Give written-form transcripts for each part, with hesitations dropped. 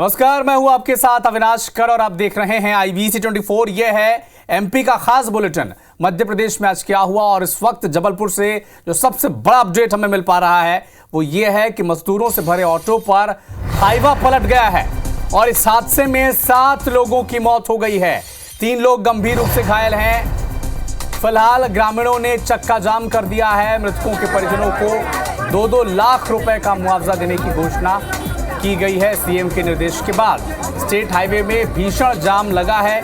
नमस्कार, मैं हूं आपके साथ अविनाश कर और आप देख रहे हैं IBC 24। यह है MP का खास बुलेटिन। मध्य प्रदेश में आज क्या हुआ और इस वक्त जबलपुर से जो सबसे बड़ा अपडेट हमें मिल पा रहा है वो ये है कि मजदूरों से भरे ऑटो पर हाईवा पलट गया है और इस हादसे में 7 लोगों की मौत हो गई है। 3 लोग गंभीर रूप से घायल हैं। फिलहाल ग्रामीणों ने चक्का जाम कर दिया है। मृतकों के परिजनों को 2-2 लाख रुपए का मुआवजा देने की घोषणा की गई है सीएम के निर्देश के बाद। स्टेट हाईवे में भीषण जाम लगा है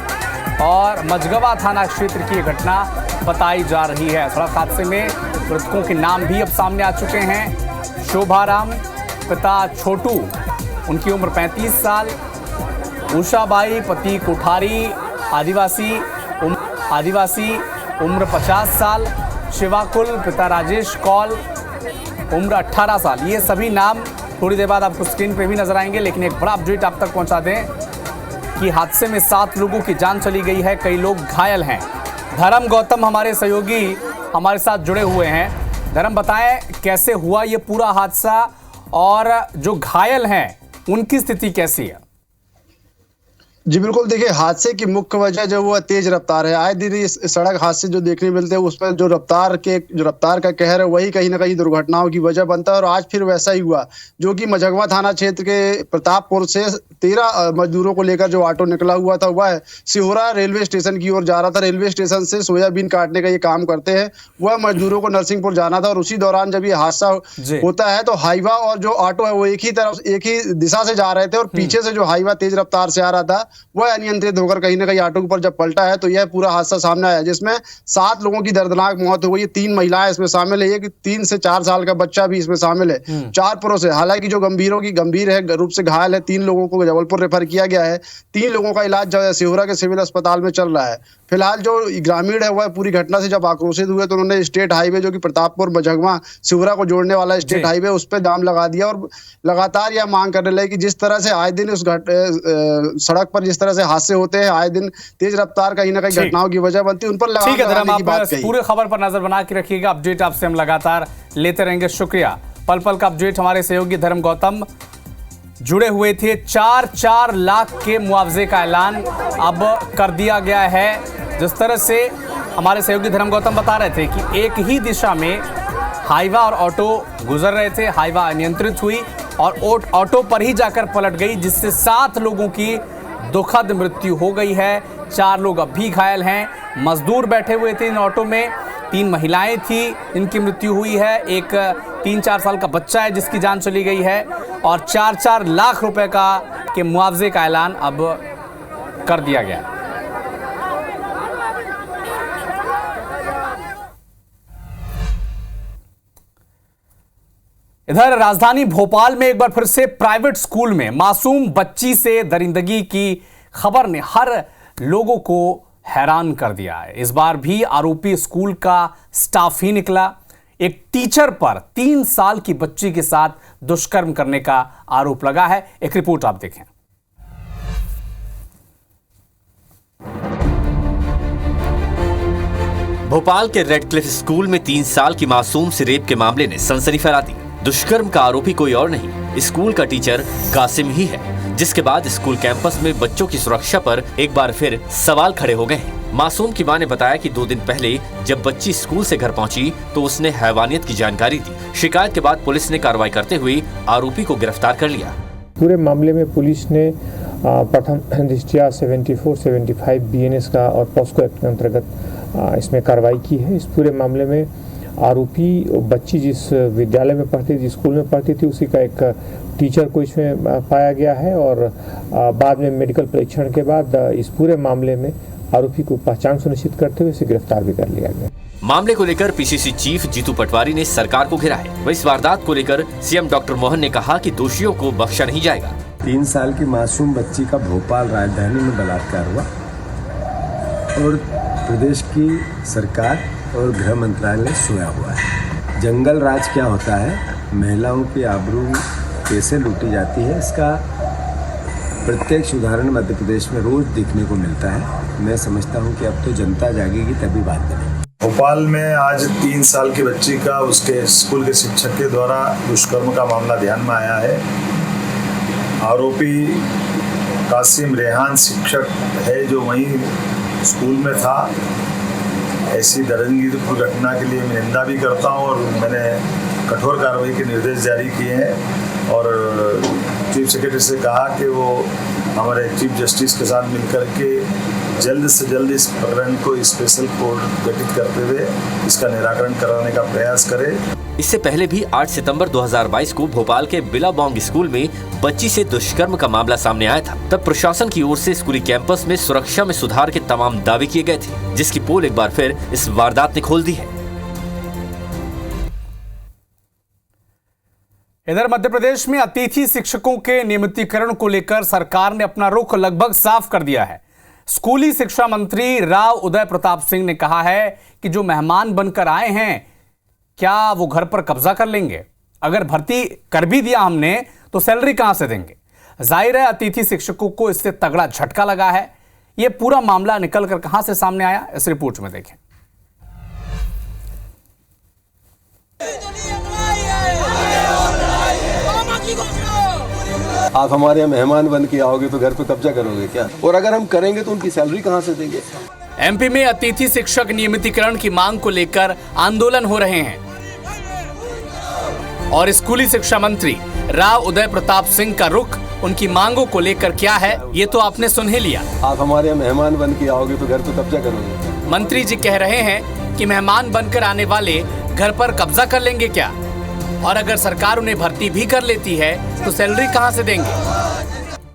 और मझगवा थाना क्षेत्र की घटना बताई जा रही है। सड़क हादसे में मृतकों के नाम भी अब सामने आ चुके हैं। शोभाराम पिता छोटू, उनकी उम्र 35 साल। उषाबाई पति कोठारी आदिवासी उम्र 50 साल। शिवाकुल पिता राजेश कौल, उम्र 18 साल। ये सभी नाम थोड़ी देर बाद आपको स्क्रीन पे भी नजर आएंगे, लेकिन एक बड़ा अपडेट आप तक पहुंचा दें कि हादसे में 7 लोगों की जान चली गई है, कई लोग घायल हैं। धर्म गौतम हमारे सहयोगी हमारे साथ जुड़े हुए हैं। धर्म, बताएं कैसे हुआ ये पूरा हादसा और जो घायल हैं उनकी स्थिति कैसी है? जी बिल्कुल, देखिए हादसे की मुख्य वजह जो वो तेज रफ्तार है। आए दिन इस सड़क हादसे जो देखने मिलते हैं उसमें जो रफ्तार का कहर है वही कहीं ना कहीं दुर्घटनाओं की वजह बनता है। और आज फिर वैसा ही हुआ, जो कि मझगवा थाना क्षेत्र के प्रतापपुर से 13 मजदूरों को लेकर जो ऑटो निकला हुआ था वह सिहोरा रेलवे स्टेशन की ओर जा रहा था। रेलवे स्टेशन से सोयाबीन काटने का ये काम करते हैं। वह मजदूरों को नरसिंहपुर जाना था और उसी दौरान जब ये हादसा होता है तो हाईवा और जो ऑटो है वो एक ही दिशा से जा रहे थे और पीछे से जो हाईवा तेज रफ्तार से आ रहा था वह अनियंत्रित होकर कहीं ना कहीं ऑटो के ऊपर जब पलटा है तो यह पूरा हादसा सामने आया, जिसमें 7 लोगों की दर्दनाक मौत हो गई। 3 महिलाएं इसमें शामिल है, एक 3 से 4 साल का बच्चा भी इसमें शामिल है। 4 पुरुष है। हालांकि जो गंभीर है रूप से घायल है 3 लोगों को जबलपुर रेफर किया गया है। 3 लोगों का इलाज सिहोरा के सिविल अस्पताल में चल रहा है। फिलहाल जो ग्रामीण है वह पूरी घटना से जब आक्रोशित हुए तो उन्होंने स्टेट हाईवे जो कि प्रतापपुर मझगवा सिहोरा को जोड़ने वाला स्टेट हाईवे उस पर जाम लगा दिया और लगातार यह मांग करने लगे कि जिस तरह से आए दिन उस सड़क पर जिस तरह से हादसे होते हैं, आए दिन तेज रफ्तार कहीं ना कहीं घटनाओं की वजह बनती है, उन पर लगाम लगाने की बात कही। पूरे खबर पर नजर बना के रखिएगा। अपडेट आपसे हम लगातार लेते रहेंगे। शुक्रिया। पल पल का अपडेट हमारे सहयोगी धर्म गौतम जुड़े हुए थे। 4-4 लाख के मुआवजे का ऐलान अब कर दिया गया है। जिस तरह से हमारे सहयोगी धर्म गौतम बता रहे थे कि एक ही दिशा में हाईवा और ऑटो गुजर रहे थे, हाईवा अनियंत्रित हुई और ऑटो पर ही जाकर पलट गई, जिससे 7 लोगों की दुखद मृत्यु हो गई है। 4 लोग अब भी घायल हैं। मजदूर बैठे हुए थे इन ऑटो में। 3 महिलाएं थी इनकी मृत्यु हुई है। एक 3-4 साल का बच्चा है जिसकी जान चली गई है और 4-4 लाख रुपए के मुआवजे का ऐलान अब कर दिया गया। इधर राजधानी भोपाल में एक बार फिर से प्राइवेट स्कूल में मासूम बच्ची से दरिंदगी की खबर ने हर लोगों को हैरान कर दिया है। इस बार भी आरोपी स्कूल का स्टाफ ही निकला। एक टीचर पर 3 साल की बच्ची के साथ दुष्कर्म करने का आरोप लगा है। एक रिपोर्ट आप देखें। भोपाल के रेड क्लिफ स्कूल में 3 साल की मासूम से रेप के मामले ने सनसनी फैला दी। दुष्कर्म का आरोपी कोई और नहीं, स्कूल का टीचर कासिम ही है, जिसके बाद स्कूल कैंपस में बच्चों की सुरक्षा पर एक बार फिर सवाल खड़े हो गए हैं। मासूम की मां ने बताया कि 2 दिन पहले जब बच्ची स्कूल से घर पहुंची तो उसने हैवानियत की जानकारी दी। शिकायत के बाद पुलिस ने कार्रवाई करते हुए आरोपी को गिरफ्तार कर लिया। पूरे मामले में पुलिस ने प्रथम दृष्टया 74-75 BNS का और पॉस्को एक्ट के अंतर्गत इसमें कार्रवाई की है। इस पूरे मामले में आरोपी बच्ची जिस विद्यालय में पढ़ती थी, जिस स्कूल में पढ़ती थी, उसी का एक टीचर को इसमें पाया गया है और बाद में मेडिकल परीक्षण के बाद इस पूरे मामले में आरोपी को पहचान सुनिश्चित करते हुए इसे गिरफ्तार भी कर लिया गया। मामले को लेकर PCC चीफ जीतू पटवारी ने सरकार को घेरा है। वह इस वारदात को लेकर CM डॉक्टर मोहन ने कहा कि दोषियों को बख्शा नहीं जाएगा। 3 साल की मासूम बच्ची का भोपाल राजधानी में बलात्कार हुआ और प्रदेश की सरकार और गृह मंत्रालय सोया हुआ है। जंगल राज क्या होता है, महिलाओं की आबरू कैसे लूटी जाती है, इसका प्रत्यक्ष उदाहरण मध्य प्रदेश में रोज देखने को मिलता है। मैं समझता हूं कि अब तो जनता जागेगी तभी बात बनेगी। भोपाल में आज 3 साल की बच्ची का उसके स्कूल के शिक्षक के द्वारा दुष्कर्म का मामला ध्यान में आया है। आरोपी कासिम रेहान शिक्षक है जो वहीं स्कूल में था। ऐसी दर्दनाक घटना के लिए मैं निंदा भी करता हूं और मैंने कठोर कार्रवाई के निर्देश जारी किए हैं और चीफ सेक्रेटरी से कहा कि वो हमारे चीफ जस्टिस के साथ मिलकर के जल्द से जल्द इस प्रकरण को स्पेशल कोर्ट गठित करते हुए इसका निराकरण कराने का प्रयास करें। इससे पहले भी 8 सितंबर 2022 को भोपाल के बिलाबोंग स्कूल में बच्ची से दुष्कर्म का मामला सामने आया था। तब प्रशासन की ओर से स्कूली कैंपस में सुरक्षा में सुधार के तमाम दावे किए गए थे, जिसकी पोल एक बार फिर इस वारदात ने खोल दी है। इधर मध्य प्रदेश में अतिथि शिक्षकों के नियमितीकरण को लेकर सरकार ने अपना रुख लगभग साफ कर दिया है। स्कूली शिक्षा मंत्री राव उदय प्रताप सिंह ने कहा है कि जो मेहमान बनकर आए हैं क्या वो घर पर कब्जा कर लेंगे? अगर भर्ती कर भी दिया हमने तो सैलरी कहां से देंगे? जाहिर है अतिथि शिक्षकों को इससे तगड़ा झटका लगा है। यह पूरा मामला निकलकर कहां से सामने आया, इस रिपोर्ट में देखें। आप हमारे यहाँ मेहमान बन के आओगे तो घर पे कब्जा करोगे क्या? और अगर हम करेंगे तो उनकी सैलरी कहां से देंगे? एमपी में अतिथि शिक्षक नियमितीकरण की मांग को लेकर आंदोलन हो रहे हैं और स्कूली शिक्षा मंत्री राव उदय प्रताप सिंह का रुख उनकी मांगों को लेकर क्या है, ये तो आपने सुन ही लिया। आप हमारे यहाँ मेहमान बन के आओगे तो घर पे कब्जा करोगे। मंत्री जी कह रहे हैं कि मेहमान बनकर आने वाले घर पर कब्जा कर लेंगे क्या, और अगर सरकार उन्हें भर्ती भी कर लेती है तो सैलरी कहां से देंगे?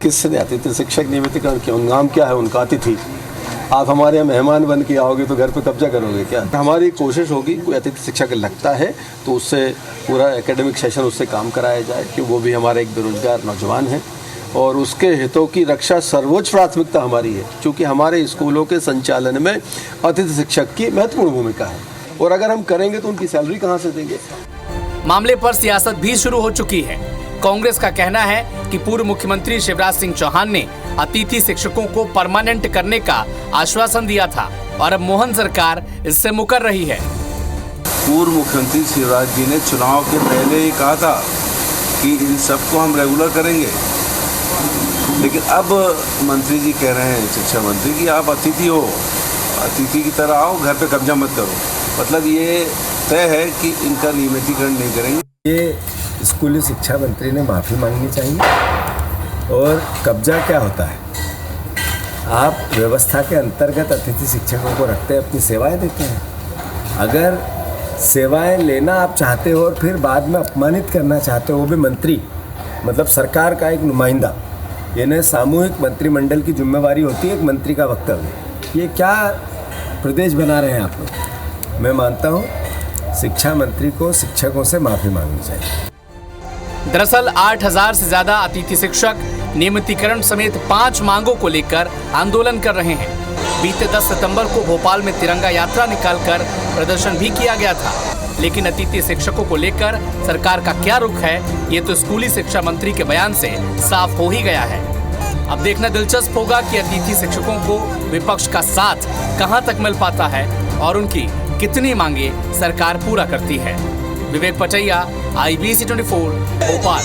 किसने अतिथि शिक्षक नियमितीकरण किया? नाम क्या है उनका? अतिथि। आप हमारे यहाँ मेहमान बन के आओगे तो घर पे कब्जा करोगे क्या? हमारी कोशिश होगी कोई अतिथि शिक्षक लगता है तो उससे पूरा एकेडमिक सेशन उससे काम कराया जाए कि वो भी हमारे एक बेरोजगार नौजवान है और उसके हितों की रक्षा सर्वोच्च प्राथमिकता हमारी है, क्योंकि हमारे स्कूलों के संचालन में अतिथि शिक्षक की महत्वपूर्ण भूमिका है और अगर हम करेंगे तो उनकी सैलरी कहाँ से देंगे? मामले पर सियासत भी शुरू हो चुकी है। कांग्रेस का कहना है कि पूर्व मुख्यमंत्री शिवराज सिंह चौहान ने अतिथि शिक्षकों को परमानेंट करने का आश्वासन दिया था और अब मोहन सरकार इससे मुकर रही है। पूर्व मुख्यमंत्री शिवराज जी ने चुनाव के पहले ही कहा था कि इन सबको हम रेगुलर करेंगे, लेकिन अब मंत्री जी कह रहे हैं, शिक्षा मंत्री, कि आप अतिथि हो, अतिथि की तरह आओ, घर पे कब्जा मत करो। मतलब ये तय है कि इनका नियमितीकरण नहीं करेंगे। ये स्कूली शिक्षा मंत्री ने माफ़ी मांगनी चाहिए। और कब्जा क्या होता है? आप व्यवस्था के अंतर्गत अतिथि शिक्षकों को रखते हैं, अपनी सेवाएं देते हैं। अगर सेवाएं लेना आप चाहते हो और फिर बाद में अपमानित करना चाहते हो, वो भी मंत्री, मतलब सरकार का एक नुमाइंदा, यानी सामूहिक मंत्रिमंडल की जिम्मेवारी होती है एक मंत्री का वक्तव्य। ये क्या प्रदेश बना रहे हैं आप लोग? मैं मानता हूँ शिक्षा मंत्री को शिक्षकों से माफ़ी मांगनी चाहिए। दरअसल 8000 से ज्यादा अतिथि शिक्षक नियमितीकरण समेत 5 मांगों को लेकर आंदोलन कर रहे हैं। बीते 10 सितंबर को भोपाल में तिरंगा यात्रा निकालकर प्रदर्शन भी किया गया था, लेकिन अतिथि शिक्षकों को लेकर सरकार का क्या रुख है, ये तो स्कूली शिक्षा मंत्री के बयान से साफ हो ही गया है। अब देखना दिलचस्प होगा कि अतिथि शिक्षकों को विपक्ष का साथ कहां तक मिल पाता है और उनकी कितनी मांगे सरकार पूरा करती है। विवेक पचैया, IBC 24, भोपाल।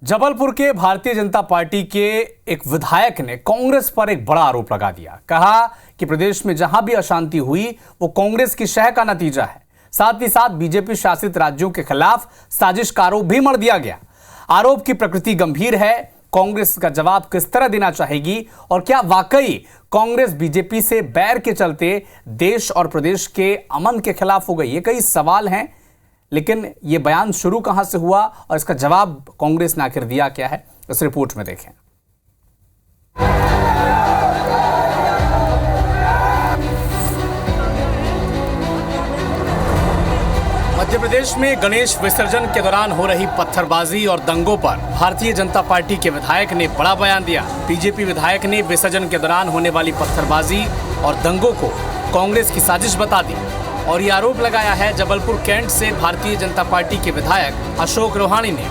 जबलपुर के भारतीय जनता पार्टी के एक विधायक ने कांग्रेस पर एक बड़ा आरोप लगा दिया। कहा कि प्रदेश में जहां भी अशांति हुई वो कांग्रेस की शह का नतीजा है। साथ ही साथ बीजेपी शासित राज्यों के खिलाफ साजिश का आरोप भी मढ़ दिया गया। आरोप की प्रकृति गंभीर है। कांग्रेस का जवाब किस तरह देना चाहेगी और क्या वाकई कांग्रेस बीजेपी से बैर के चलते देश और प्रदेश के अमन के खिलाफ हो गई? ये कई सवाल हैं, लेकिन ये बयान शुरू कहां से हुआ और इसका जवाब कांग्रेस ने आखिर दिया क्या है, इस रिपोर्ट में देखें। मध्य प्रदेश में गणेश विसर्जन के दौरान हो रही पत्थरबाजी और दंगों पर भारतीय जनता पार्टी के विधायक ने बड़ा बयान दिया। बीजेपी विधायक ने विसर्जन के दौरान होने वाली पत्थरबाजी और दंगों को कांग्रेस की साजिश बता दी और ये आरोप लगाया है जबलपुर कैंट से भारतीय जनता पार्टी के विधायक अशोक रोहानी ने।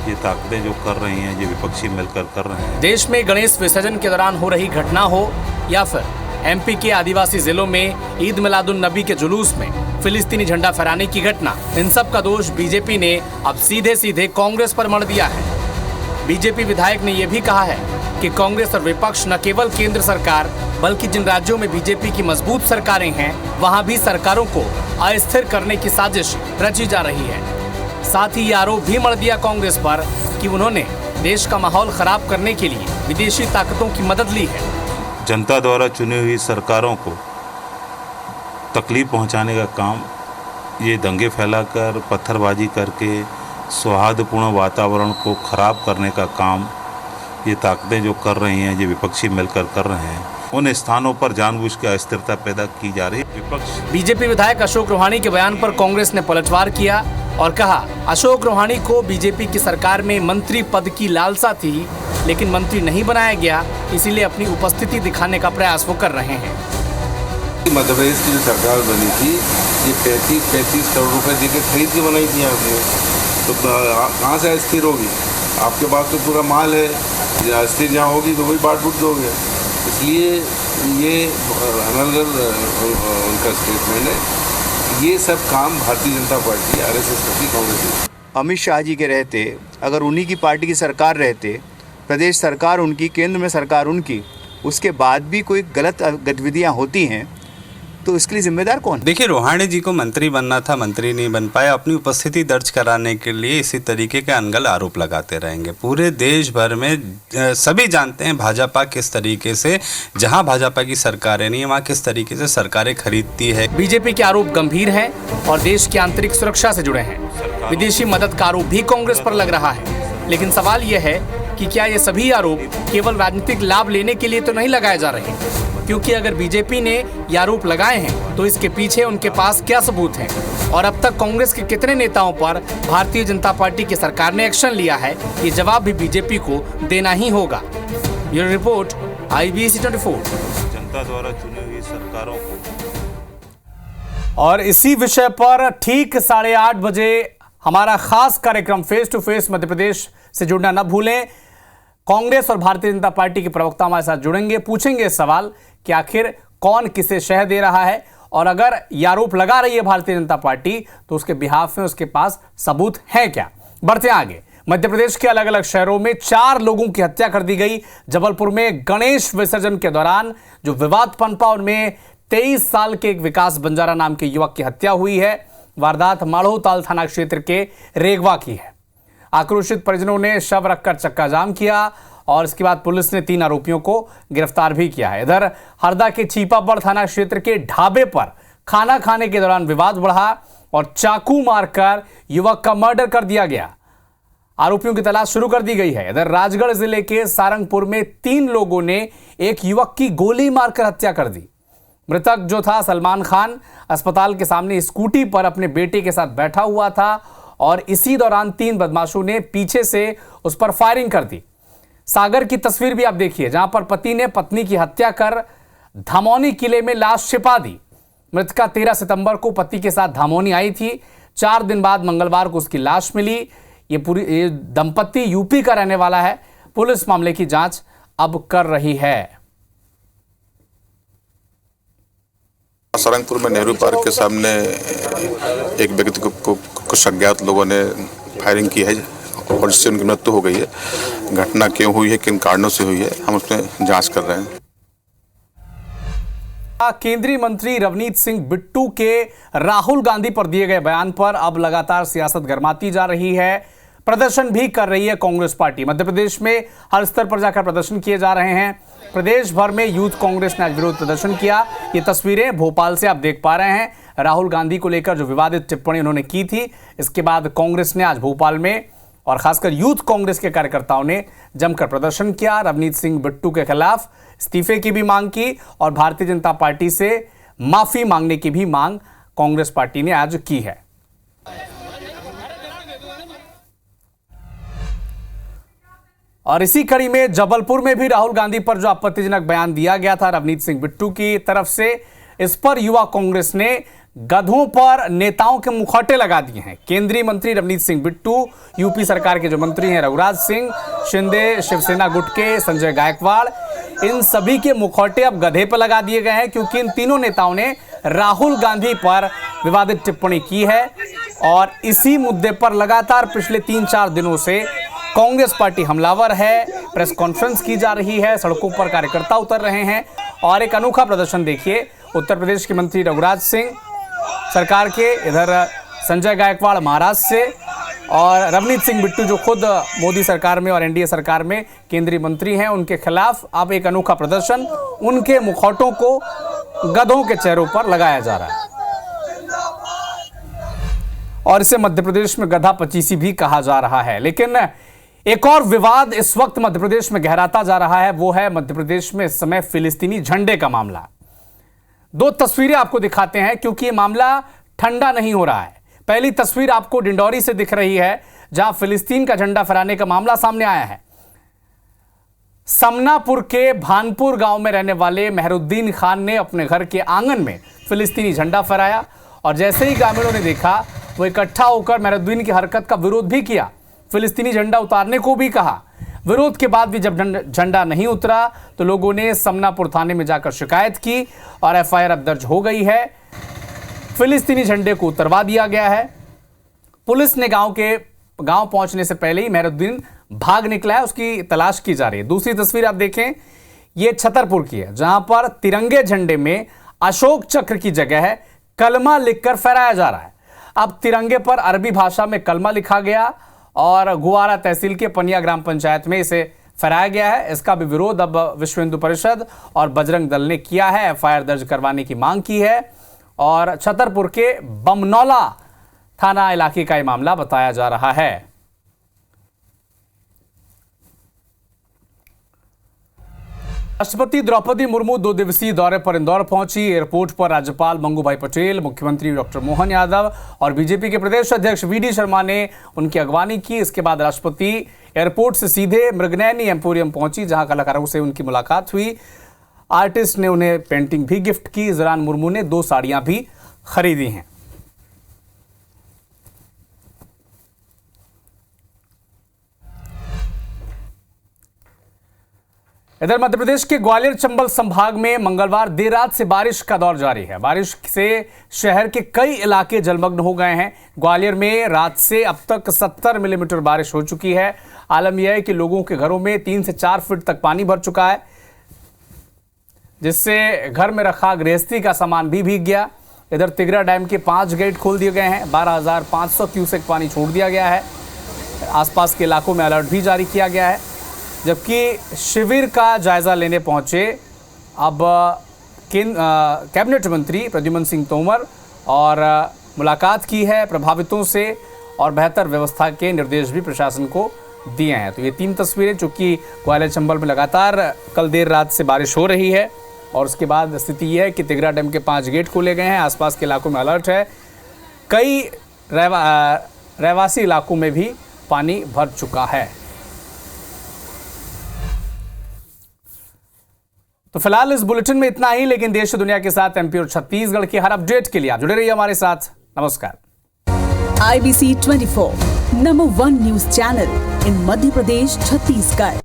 ये ताकतें जो कर रही हैं, ये विपक्षी मिलकर कर रहे हैं। देश में गणेश विसर्जन के दौरान हो रही घटना हो या फिर एमपी के आदिवासी जिलों में ईद मिलादुन नबी के जुलूस में फिलिस्तीनी झंडा फहराने की घटना, इन सब का दोष बीजेपी ने अब सीधे सीधे कांग्रेस पर मढ़ दिया है। बीजेपी विधायक ने यह भी कहा है कि कांग्रेस और विपक्ष न केवल केंद्र सरकार बल्कि जिन राज्यों में बीजेपी की मजबूत सरकारें हैं वहां भी सरकारों को अस्थिर करने की साजिश रची जा रही है। साथ ही ये आरोप भी मढ़ दिया कांग्रेस पर कि उन्होंने देश का माहौल खराब करने के लिए विदेशी ताकतों की मदद ली है। जनता द्वारा चुनी हुई सरकारों को तकलीफ पहुंचाने का काम, ये दंगे फैलाकर, पत्थरबाजी करके सौहार्दपूर्ण वातावरण को खराब करने का काम ये ताकतें जो कर रही हैं, ये विपक्षी मिलकर कर रहे हैं, उन स्थानों पर जानबूझ के अस्थिरता पैदा की जा रही है। विपक्ष बीजेपी विधायक अशोक रोहानी के बयान पर कांग्रेस ने पलटवार किया और कहा अशोक रोहानी को बीजेपी की सरकार में मंत्री पद की लालसा थी, लेकिन मंत्री नहीं बनाया गया, इसीलिए अपनी उपस्थिति दिखाने का प्रयास वो कर रहे हैं। मध्य प्रदेश की जो सरकार बनी थी, ये 35 करोड़ रुपए देकर खरीद के बनाई थी आपने, तो कहाँ से स्थिर होगी? आपके पास तो पूरा माल है, स्थिर जहाँ होगी तो वही बांट बूट दोगे। इसलिए ये उनका स्टेटमेंट है। ये सब काम भारतीय जनता पार्टी, आरएसएस करती, कांग्रेस। अमित शाह जी के रहते, अगर उन्हीं की पार्टी की सरकार रहते, प्रदेश सरकार उनकी, केंद्र में सरकार उनकी, उसके बाद भी कोई गलत गतिविधियां होती हैं तो इसके लिए जिम्मेदार कौन? देखिए, रोहानी जी को मंत्री बनना था, मंत्री नहीं बन पाए। अपनी उपस्थिति दर्ज कराने के लिए इसी तरीके के अनगल आरोप लगाते रहेंगे। पूरे देश भर में सभी जानते हैं भाजपा किस तरीके से, जहां भाजपा की सरकारें नहीं है वहां किस तरीके से सरकारें खरीदती है। बीजेपी के आरोप गंभीर हैं और देश की आंतरिक सुरक्षा से जुड़े हैं। विदेशी मदद का आरोप भी कांग्रेस पर लग रहा है, लेकिन सवाल यह है कि क्या ये सभी आरोप केवल राजनीतिक लाभ लेने के लिए तो नहीं लगाए जा रहे, क्योंकि अगर बीजेपी ने ये आरोप लगाए हैं तो इसके पीछे उनके पास क्या सबूत हैं और अब तक कांग्रेस के कितने नेताओं पर भारतीय जनता पार्टी की सरकार ने एक्शन लिया है, ये जवाब भी बीजेपी को देना ही होगा। ये रिपोर्ट IBC 24। जनता द्वारा चुनी हुई सरकारों को। और इसी विषय पर ठीक 8:30 बजे हमारा खास कार्यक्रम face to face Madhya Pradesh से जुड़ना न भूलें। कांग्रेस और भारतीय जनता पार्टी के प्रवक्ता हमारे साथ जुड़ेंगे, पूछेंगे सवाल कि आखिर कौन किसे शह दे रहा है और अगर यह आरोप लगा रही है भारतीय जनता पार्टी तो उसके बिहाफ में उसके पास सबूत है क्या। बढ़ते आगे, मध्य प्रदेश के अलग अलग शहरों में 4 लोगों की हत्या कर दी गई। जबलपुर में गणेश विसर्जन के दौरान जो विवाद पनपा, उनमें 23 साल के एक विकास बंजारा नाम के युवक की हत्या हुई है। वारदात माड़ोताल थाना क्षेत्र के रेगवा की है। आक्रोशित परिजनों ने शव रखकर चक्का जाम किया और इसके बाद पुलिस ने 3 आरोपियों को गिरफ्तार भी किया है। इधर हरदा के चीपाबड़ थाना क्षेत्र के ढाबे पर खाना खाने के दौरान विवाद बढ़ा और चाकू मारकर युवक का मर्डर कर दिया गया। आरोपियों की तलाश शुरू कर दी गई है। इधर राजगढ़ जिले के सारंगपुर में 3 लोगों ने एक युवक की गोली मारकर हत्या कर दी। मृतक जो था सलमान खान, अस्पताल के सामने स्कूटी पर अपने बेटे के साथ बैठा हुआ था और इसी दौरान 3 बदमाशों ने पीछे से उस पर फायरिंग कर दी। सागर की तस्वीर भी आप देखिए, जहां पर पति ने पत्नी की हत्या कर धामोनी किले में लाश छिपा दी। मृतका 13 सितंबर को पति के साथ धामोनी आई थी। 4 दिन बाद मंगलवार को उसकी लाश मिली। ये दंपति यूपी का रहने वाला है। पुलिस मामले की जांच अब कर रही है। सारंगपुर में नेहरू पार्क के सामने एक व्यक्ति को कुछ अज्ञात लोगों ने फायरिंग की है और जिससे उनकी मृत्यु हो गई है। घटना क्यों हुई है, किन कारणों से हुई है, हम उसमें जांच कर रहे हैं। केंद्रीय मंत्री रवनीत सिंह बिट्टू के राहुल गांधी पर दिए गए बयान पर अब लगातार सियासत गर्माती जा रही है। प्रदर्शन भी कर रही है कांग्रेस पार्टी। मध्य प्रदेश में हर स्तर पर जाकर प्रदर्शन किए जा रहे हैं। प्रदेश भर में यूथ कांग्रेस ने आज विरोध प्रदर्शन किया। ये तस्वीरें भोपाल से आप देख पा रहे हैं। राहुल गांधी को लेकर जो विवादित टिप्पणी उन्होंने की थी, इसके बाद कांग्रेस ने आज भोपाल में और खासकर यूथ कांग्रेस के कार्यकर्ताओं ने जमकर प्रदर्शन किया। रवनीत सिंह बिट्टू के खिलाफ इस्तीफे की भी मांग की और भारतीय जनता पार्टी से माफी मांगने की भी मांग कांग्रेस पार्टी ने आज की है। और इसी कड़ी में जबलपुर में भी राहुल गांधी पर जो आपत्तिजनक बयान दिया गया था रवनीत सिंह बिट्टू की तरफ से, इस पर युवा कांग्रेस ने गधों पर नेताओं के मुखौटे लगा दिए हैं। केंद्रीय मंत्री रवनीत सिंह बिट्टू, यूपी सरकार के जो मंत्री हैं रघुराज सिंह शिंदे, शिवसेना गुट के संजय गायकवाड़, इन सभी के मुखौटे अब गधे पर लगा दिए गए हैं, क्योंकि इन तीनों नेताओं ने राहुल गांधी पर विवादित टिप्पणी की है और इसी मुद्दे पर लगातार पिछले 3-4 दिनों से कांग्रेस पार्टी हमलावर है। प्रेस कॉन्फ्रेंस की जा रही है, सड़कों पर कार्यकर्ता उतर रहे हैं और एक अनोखा प्रदर्शन देखिए। उत्तर प्रदेश के मंत्री रघुराज सिंह सरकार के, इधर संजय गायकवाड़ महाराष्ट्र से और रवनीत सिंह बिट्टू जो खुद मोदी सरकार में और एनडीए सरकार में केंद्रीय मंत्री हैं, उनके खिलाफ अब एक अनोखा प्रदर्शन, उनके मुखौटों को गधों के चेहरों पर लगाया जा रहा है और इसे मध्य प्रदेश में गधा पचीसी भी कहा जा रहा है। लेकिन एक और विवाद इस वक्त मध्य प्रदेश में गहराता जा रहा है, वो है मध्य प्रदेश में इस समय फिलिस्तीनी झंडे का मामला। 2 तस्वीरें आपको दिखाते हैं क्योंकि ये मामला ठंडा नहीं हो रहा है। पहली तस्वीर आपको डिंडौरी से दिख रही है जहां फिलिस्तीन का झंडा फहराने का मामला सामने आया है। समनापुर के भानपुर गांव में रहने वाले मेहरुद्दीन खान ने अपने घर के आंगन में फिलिस्तीनी झंडा फहराया और जैसे ही ग्रामीणों ने देखा वो इकट्ठा होकर मेहरुद्दीन की हरकत का विरोध भी किया, फिलिस्तीनी झंडा उतारने को भी कहा। विरोध के बाद भी जब झंडा नहीं उतरा तो लोगों ने समनापुर थाने में जाकर शिकायत की और एफआईआर अब दर्ज हो गई है। फिलिस्तीनी झंडे को उतरवा दिया गया है। पुलिस ने गांव पहुंचने से पहले ही मेहरुद्दीन भाग निकला है, उसकी तलाश की जा रही है। दूसरी तस्वीर आप देखें, यह छतरपुर की है जहां पर तिरंगे झंडे में अशोक चक्र की जगह है कलमा लिखकर फहराया जा रहा है। अब तिरंगे पर अरबी भाषा में कलमा लिखा गया और गुवारा तहसील के पनिया ग्राम पंचायत में इसे फहराया गया है। इसका भी विरोध अब विश्व हिंदू परिषद और बजरंग दल ने किया है, एफआईआर दर्ज करवाने की मांग की है और छतरपुर के बमनौला थाना इलाके का यह मामला बताया जा रहा है। राष्ट्रपति द्रौपदी मुर्मू 2 दिवसीय दौरे पर इंदौर पहुंची। एयरपोर्ट पर राज्यपाल मंगूभाई पटेल, मुख्यमंत्री डॉक्टर मोहन यादव और बीजेपी के प्रदेश अध्यक्ष वीडी शर्मा ने उनकी अगवानी की। इसके बाद राष्ट्रपति एयरपोर्ट से सीधे मृगनयनी एम्पोरियम पहुंची जहां कलाकारों से उनकी मुलाकात हुई। आर्टिस्ट ने उन्हें पेंटिंग भी गिफ्ट की। इस दौरान मुर्मू ने 2 साड़ियां भी खरीदी हैं। इधर मध्य प्रदेश के ग्वालियर चंबल संभाग में मंगलवार देर रात से बारिश का दौर जारी है। बारिश से शहर के कई इलाके जलमग्न हो गए हैं। ग्वालियर में रात से अब तक 70 मिलीमीटर बारिश हो चुकी है। आलम यह है कि लोगों के घरों में 3 से 4 फीट तक पानी भर चुका है, जिससे घर में रखा गृहस्थी का सामान भी भीग गया। इधर तिगरा डैम के 5 गेट खोल दिए गए हैं। 12,500 क्यूसेक पानी छोड़ दिया गया है। आसपास के इलाकों में अलर्ट भी जारी किया गया है। जबकि शिविर का जायजा लेने पहुंचे अब कैबिनेट मंत्री प्रद्युम्न सिंह तोमर और मुलाकात की है प्रभावितों से और बेहतर व्यवस्था के निर्देश भी प्रशासन को दिए हैं। तो ये 3 तस्वीरें चूंकि ग्वालियर चंबल में लगातार कल देर रात से बारिश हो रही है और उसके बाद स्थिति यह है कि तिगरा डैम के 5 गेट खोले गए हैं। आसपास के इलाकों में अलर्ट है। कई रहवासी इलाकों में भी पानी भर चुका है। तो फिलहाल इस बुलेटिन में इतना ही, लेकिन देश और दुनिया के साथ एमपी और छत्तीसगढ़ की हर अपडेट के लिए आप जुड़े रहिए हमारे साथ। नमस्कार। IBC 24 number 1 news channel in Madhya Pradesh, Chhattisgarh.